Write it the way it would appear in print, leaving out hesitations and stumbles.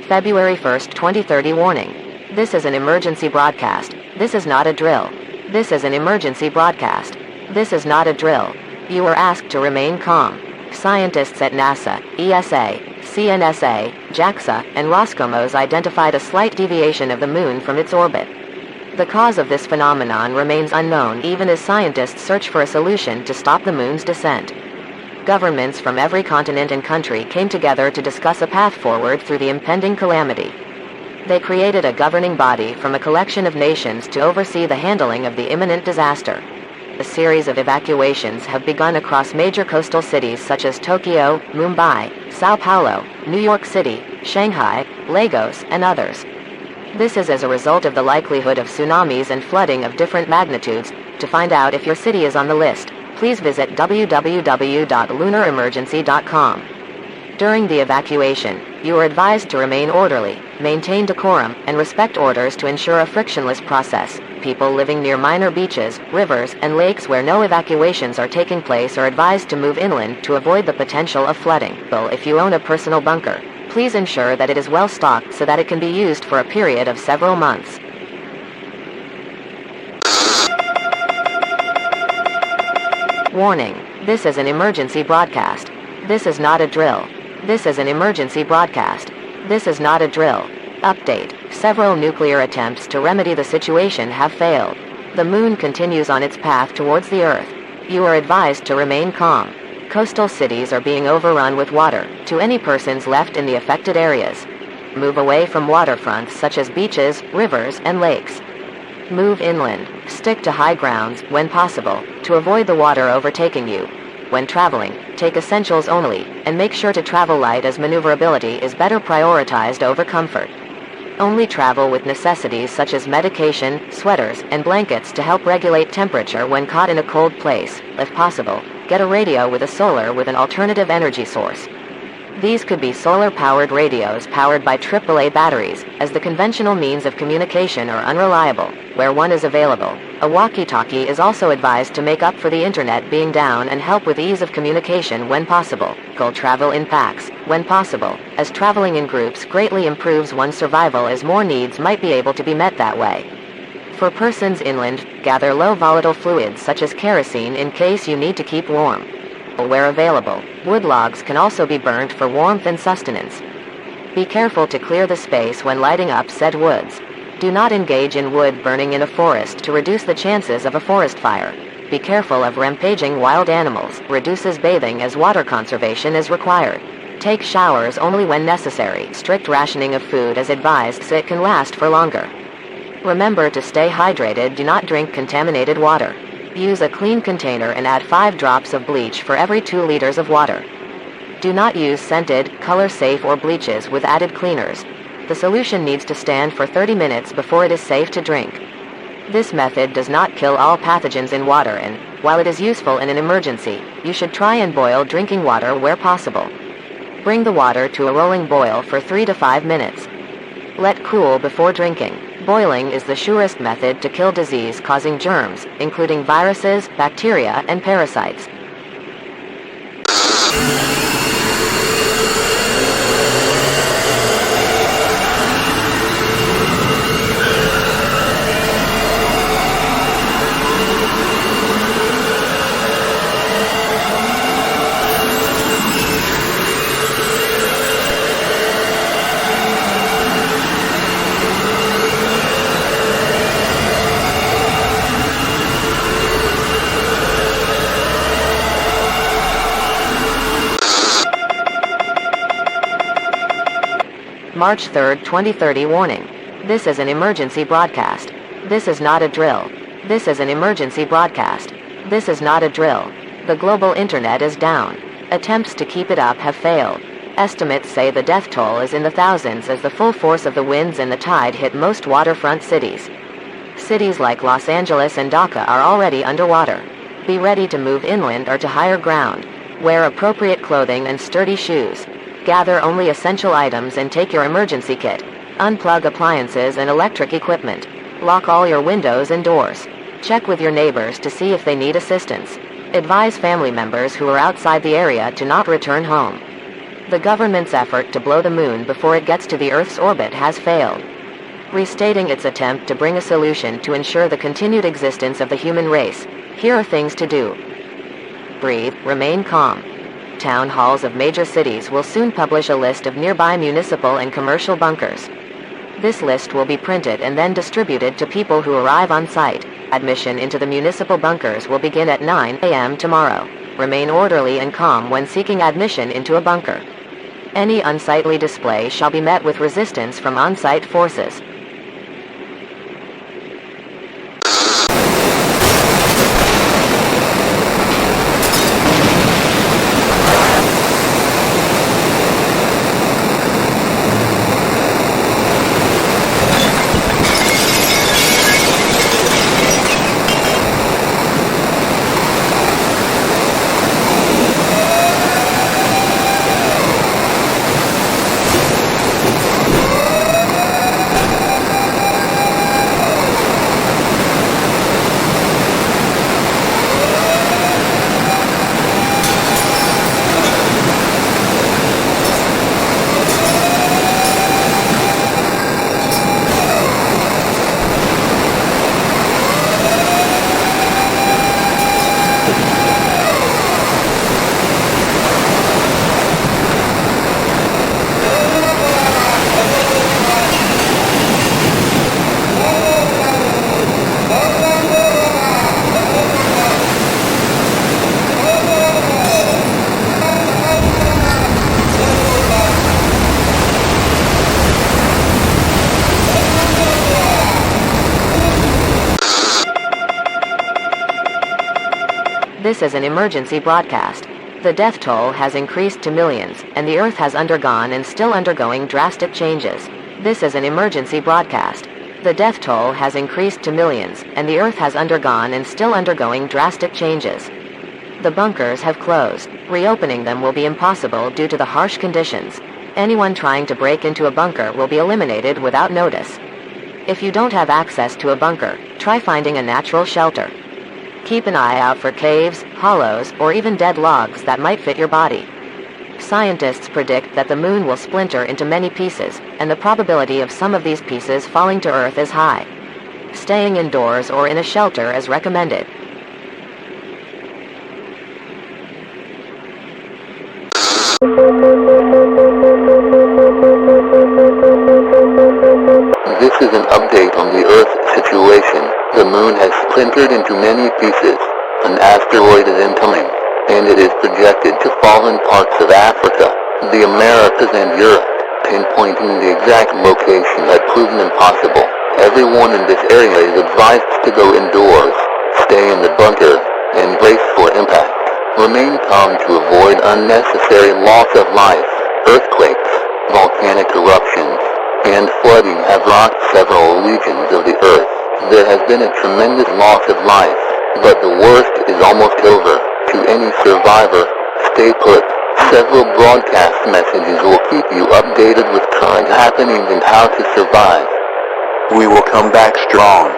February 1, 2030 warning. This is an emergency broadcast. This is not a drill. This is an emergency broadcast. This is not a drill. You are asked to remain calm. Scientists at NASA, ESA, CNSA, JAXA, and Roscomos identified a slight deviation of the Moon from its orbit. The cause of this phenomenon remains unknown even as scientists search for a solution to stop the Moon's descent. Governments from every continent and country came together to discuss a path forward through the impending calamity. They created a governing body from a collection of nations to oversee the handling of the imminent disaster. A series of evacuations have begun across major coastal cities such as Tokyo, Mumbai, Sao Paulo, New York City, Shanghai, Lagos, and others. This is as a result of the likelihood of tsunamis and flooding of different magnitudes. To find out if your city is on the list, please visit www.lunaremergency.com. During the evacuation, you are advised to remain orderly, maintain decorum, and respect orders to ensure a frictionless process. People living near minor beaches, rivers, and lakes where no evacuations are taking place are advised to move inland to avoid the potential of flooding. If you own a personal bunker, please ensure that it is well stocked so that it can be used for a period of several months. Warning: this is an emergency broadcast. This is not a drill. This is an emergency broadcast. This is not a drill. Update: several nuclear attempts to remedy the situation have failed. The Moon continues on its path towards the Earth. You are advised to remain calm. Coastal cities are being overrun with water. To any persons left in the affected areas, move away from waterfronts such as beaches, rivers, and lakes. Move inland. Stick to high grounds, when possible, to avoid the water overtaking you. When traveling, take essentials only, and make sure to travel light as maneuverability is better prioritized over comfort. Only travel with necessities such as medication, sweaters, and blankets to help regulate temperature when caught in a cold place. If possible, get a radio with a solar with an alternative energy source. These could be solar-powered radios powered by AAA batteries, as the conventional means of communication are unreliable. Where one is available, a walkie-talkie is also advised to make up for the internet being down and help with ease of communication when possible. Go travel in packs, when possible, as traveling in groups greatly improves one's survival as more needs might be able to be met that way. For persons inland, gather low volatile fluids such as kerosene in case you need to keep warm. Where available, wood logs can also be burned for warmth and sustenance. Be careful to clear the space when lighting up said woods. Do not engage in wood burning in a forest to reduce the chances of a forest fire. Be careful of rampaging wild animals. Reduces bathing as water conservation is required. Take showers only when necessary. Strict rationing of food is advised so it can last for longer. Remember to stay hydrated. Do not drink contaminated water. Use a clean container and add 5 drops of bleach for every 2 liters of water. Do not use scented, color-safe or bleaches with added cleaners. The solution needs to stand for 30 minutes before it is safe to drink. This method does not kill all pathogens in water and, while it is useful in an emergency, you should try and boil drinking water where possible. Bring the water to a rolling boil for 3 to 5 minutes. Let cool before drinking. Boiling is the surest method to kill disease-causing germs, including viruses, bacteria, and parasites. March 3, 2030 warning. This is an emergency broadcast. This is not a drill. This is an emergency broadcast. This is not a drill. The global internet is down. Attempts to keep it up have failed. Estimates say the death toll is in the thousands as the full force of the winds and the tide hit most waterfront cities. Cities like Los Angeles and Dhaka are already underwater. Be ready to move inland or to higher ground. Wear appropriate clothing and sturdy shoes. Gather only essential items and take your emergency kit. Unplug appliances and electric equipment. Lock all your windows and doors. Check with your neighbors to see if they need assistance. Advise family members who are outside the area to not return home. The government's effort to blow the moon before it gets to the Earth's orbit has failed. Restating its attempt to bring a solution to ensure the continued existence of the human race, here are things to do. Breathe, remain calm. Town halls of major cities will soon publish a list of nearby municipal and commercial bunkers. This list will be printed and then distributed to people who arrive on site. Admission into the municipal bunkers will begin at 9 a.m. tomorrow. Remain orderly and calm when seeking admission into a bunker. Any unsightly display shall be met with resistance from on-site forces. This is an emergency broadcast. The death toll has increased to millions, and the Earth has undergone and still undergoing drastic changes. This is an emergency broadcast. The death toll has increased to millions, and the Earth has undergone and still undergoing drastic changes. The bunkers have closed. Reopening them will be impossible due to the harsh conditions. Anyone trying to break into a bunker will be eliminated without notice. If you don't have access to a bunker, try finding a natural shelter. Keep an eye out for caves, hollows, or even dead logs that might fit your body. Scientists predict that the moon will splinter into many pieces, and the probability of some of these pieces falling to Earth is high. Staying indoors or in a shelter is recommended. This is an update on the Earth situation. The moon has splintered into many pieces. An asteroid is incoming, and it is projected to fall in parts of Africa, the Americas and Europe. Pinpointing the exact location had proven impossible. Everyone in this area is advised to go indoors, stay in the bunker, and brace for impact. Remain calm to avoid unnecessary loss of life. Earthquakes, volcanic eruptions, and flooding have rocked several regions of the Earth. There has been a tremendous loss of life, but the worst is almost over. To any survivor, stay put. Several broadcast messages will keep you updated with current happenings and how to survive. We will come back strong.